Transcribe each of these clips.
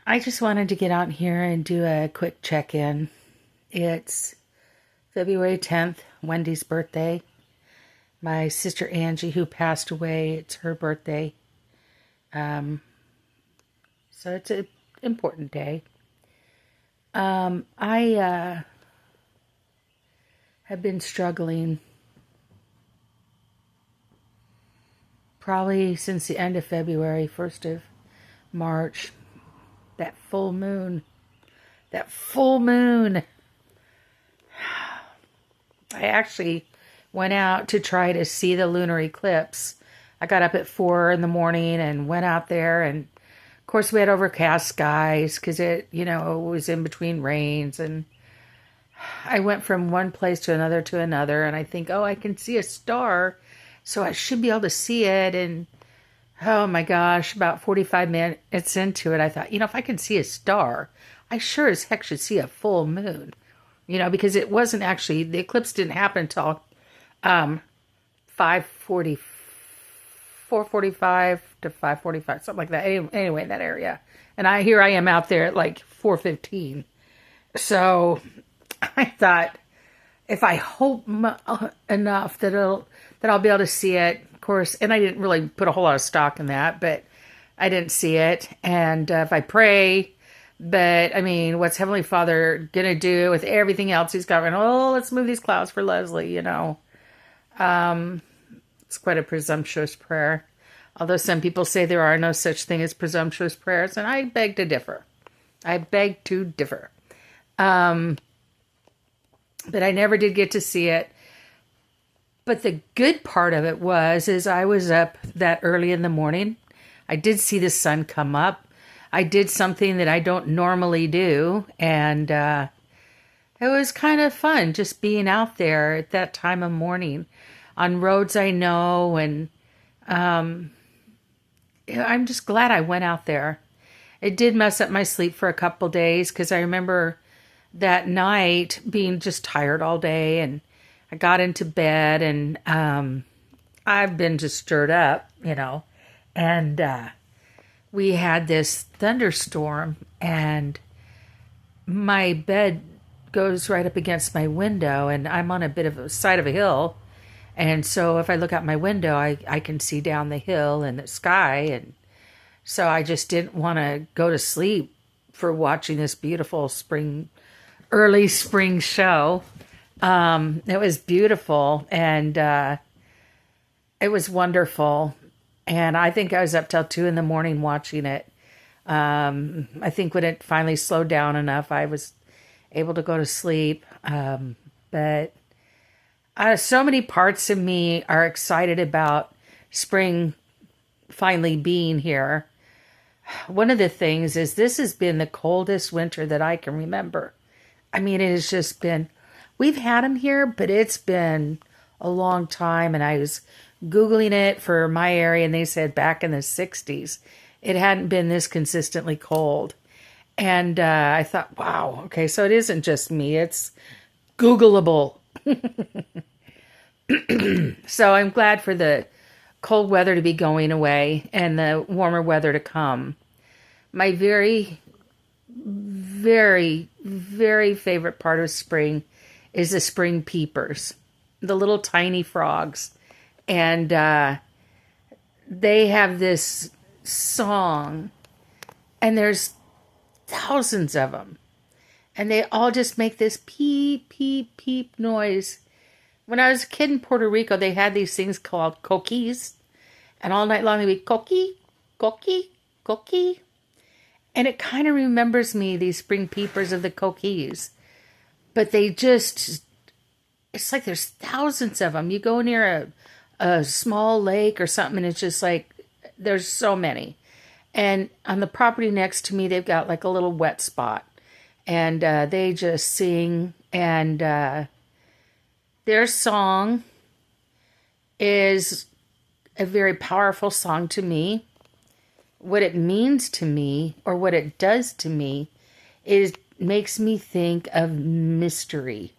I just wanted to get out here and do a quick check-in. It's February 10th, Wendy's birthday. My sister Angie, who passed away, it's her birthday. Um, so it's an important day. I have been struggling probably since the end of February, 1st of March. That full moon. That full moon. I actually went out to try to see the lunar eclipse. I got up at 4 in the morning and went out there, and of course we had overcast skies because it was in between rains, and I went from one place to another, and I think, oh, I can see a star, so I should be able to see it. And oh my gosh, about 45 minutes into it, I thought, if I can see a star, I sure as heck should see a full moon. Because it wasn't actually, the eclipse didn't happen until 5:40, 4:45 to 5:45, something like that. Anyway, in that area. And here I am out there at like 4:15. So I thought, if I hope enough that I'll be able to see it, of course, and I didn't really put a whole lot of stock in that, but I didn't see it. And if I pray, but I mean, what's Heavenly Father gonna do with everything else He's got? Oh, let's move these clouds for Leslie. It's quite a presumptuous prayer. Although some people say there are no such thing as presumptuous prayers, and I beg to differ. But I never did get to see it. But the good part of it is I was up that early in the morning. I did see the sun come up. I did something that I don't normally do, and it was kind of fun just being out there at that time of morning on roads I know, and I'm just glad I went out there. It did mess up my sleep for a couple days because I remember that night being just tired all day, and I got into bed, and I've been just stirred up, and we had this thunderstorm, and my bed goes right up against my window, and I'm on a bit of a side of a hill, and so if I look out my window, I can see down the hill and the sky, and so I just didn't want to go to sleep for watching this beautiful early spring show. It was beautiful, and it was wonderful. And I think I was up till 2 in the morning watching it. I think when it finally slowed down enough, I was able to go to sleep. But so many parts of me are excited about spring finally being here. One of the things is this has been the coldest winter that I can remember. I mean, it has just been, we've had them here, but it's been a long time. And I was Googling it for my area, and they said back in the 60s, it hadn't been this consistently cold. And I thought, wow, okay, so it isn't just me, it's Googleable. So I'm glad for the cold weather to be going away and the warmer weather to come. My very, very, very favorite part of spring is the spring peepers, the little tiny frogs. And they have this song, and there's thousands of them. And they all just make this peep, peep, peep noise. When I was a kid in Puerto Rico, they had these things called coquis. And all night long they'd be coqui, coqui, coqui. And it kind of remembers me, these spring peepers of the coquis. But it's like there's thousands of them. You go near a small lake or something, and it's just like, there's so many. And on the property next to me, they've got like a little wet spot. And they just sing, and their song is a very powerful song to me. What it means to me, or what it does to me, makes me think of mystery.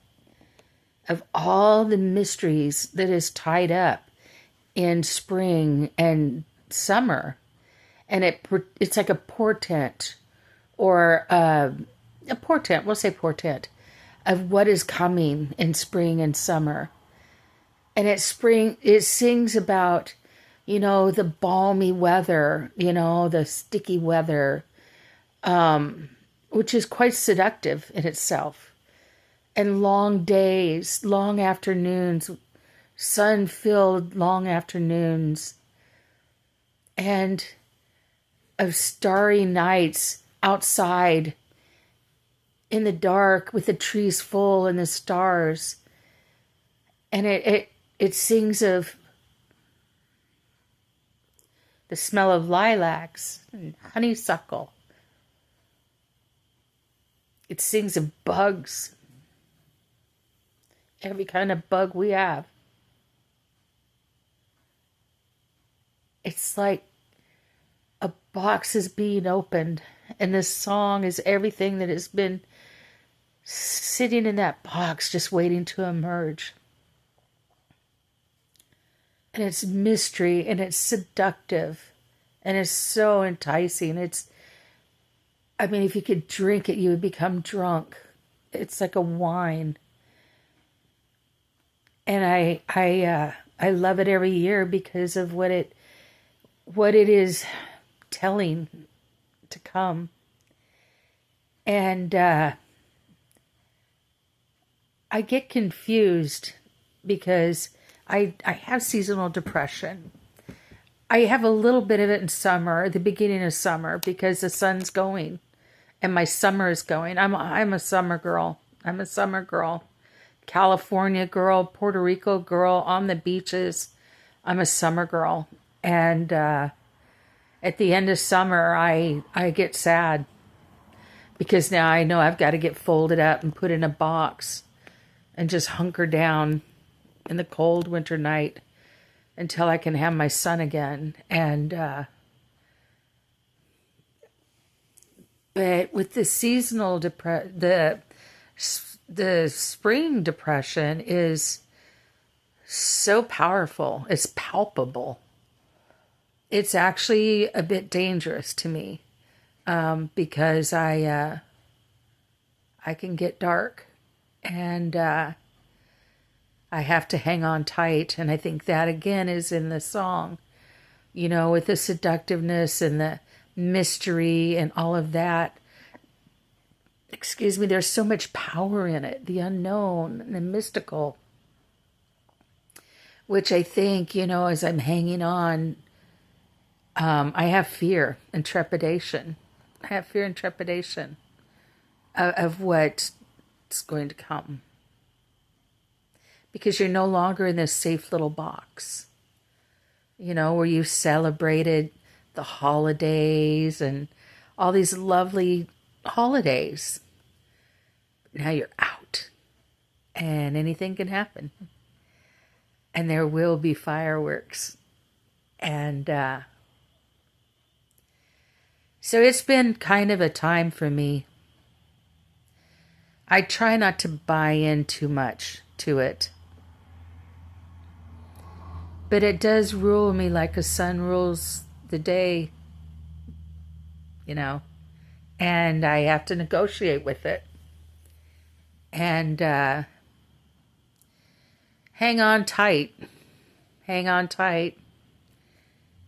Of all the mysteries that is tied up in spring and summer. And it's like a portent or a portent, we'll say portent, of what is coming in spring and summer. And at spring, it sings about, the balmy weather, the sticky weather, which is quite seductive in itself. And long days, long afternoons, sun-filled long afternoons, and of starry nights outside in the dark with the trees full and the stars. And it sings of the smell of lilacs and honeysuckle. It sings of bugs, every kind of bug we have. It's like a box is being opened, and this song is everything that has been sitting in that box just waiting to emerge. And it's mystery, and it's seductive, and it's so enticing. If you could drink it, you would become drunk. It's like a wine. And I love it every year because of what it is telling to come. And I get confused because I have seasonal depression. I have a little bit of it in summer, the beginning of summer, because the sun's going and my summer is going. I'm a summer girl. I'm a summer girl. California girl, Puerto Rico girl, on the beaches. I'm a summer girl. And at the end of summer, I get sad because now I know I've got to get folded up and put in a box and just hunker down in the cold winter night until I can have my sun again. And but with the seasonal the spring depression is so powerful. It's palpable. It's actually a bit dangerous to me because I can get dark, and I have to hang on tight. And I think that again is in the song, with the seductiveness and the mystery and all of that. Excuse me, there's so much power in it, the unknown and the mystical, which I think, as I'm hanging on, I have fear and trepidation. I have fear and trepidation of what's going to come. Because you're no longer in this safe little box, where you celebrated the holidays and all these lovely holidays. Now you're out, and anything can happen. And there will be fireworks. And so it's been kind of a time for me. I try not to buy in too much to it. But it does rule me like a sun rules the day, and I have to negotiate with it. And hang on tight,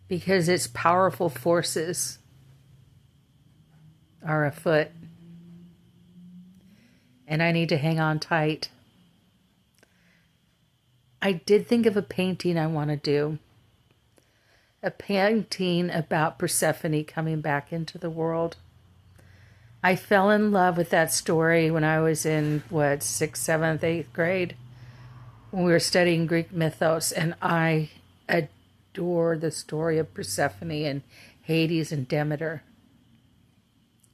because its powerful forces are afoot. And I need to hang on tight. I did think of a painting I want to do. A painting about Persephone coming back into the world. I fell in love with that story when I was in, 6th, 7th, 8th grade, when we were studying Greek mythos, and I adore the story of Persephone and Hades and Demeter.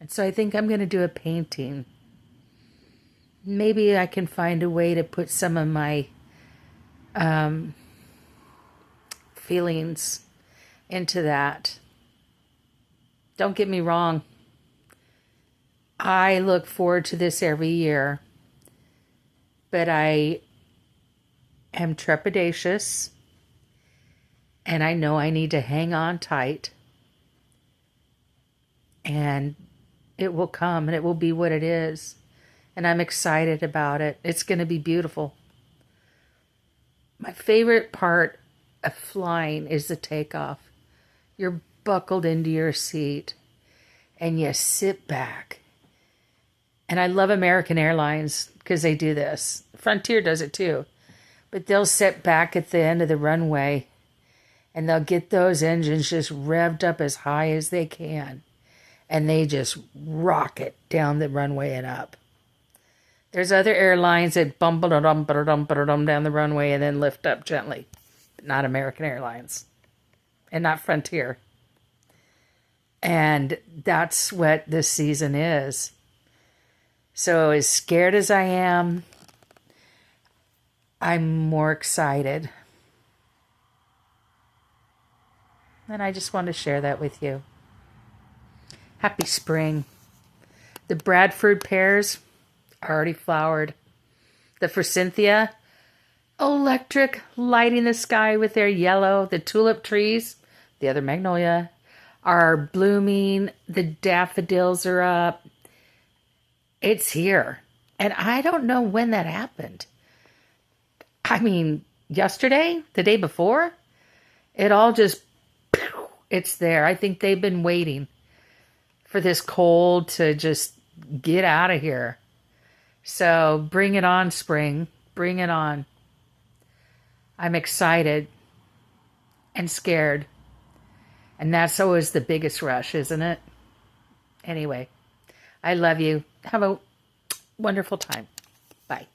And so I think I'm going to do a painting. Maybe I can find a way to put some of my feelings into that. Don't get me wrong. I look forward to this every year, but I am trepidatious, and I know I need to hang on tight and it will come and it will be what it is. And I'm excited about it. It's going to be beautiful. My favorite part of flying is the takeoff. You're buckled into your seat and you sit back. And I love American Airlines because they do this. Frontier does it too. But they'll sit back at the end of the runway and they'll get those engines just revved up as high as they can. And they just rocket down the runway and up. There's other airlines that bumble down the runway and then lift up gently. But not American Airlines. And not Frontier. And that's what this season is. So as scared as I am, I'm more excited. And I just want to share that with you. Happy spring. The Bradford pears are already flowered. The forsythia, electric, lighting the sky with their yellow. The tulip trees, the other magnolia, are blooming. The daffodils are up. It's here. And I don't know when that happened. I mean, yesterday? The day before? It all just, it's there. I think they've been waiting for this cold to just get out of here. So bring it on, spring. Bring it on. I'm excited and scared. And that's always the biggest rush, isn't it? Anyway, I love you. Have a wonderful time. Bye.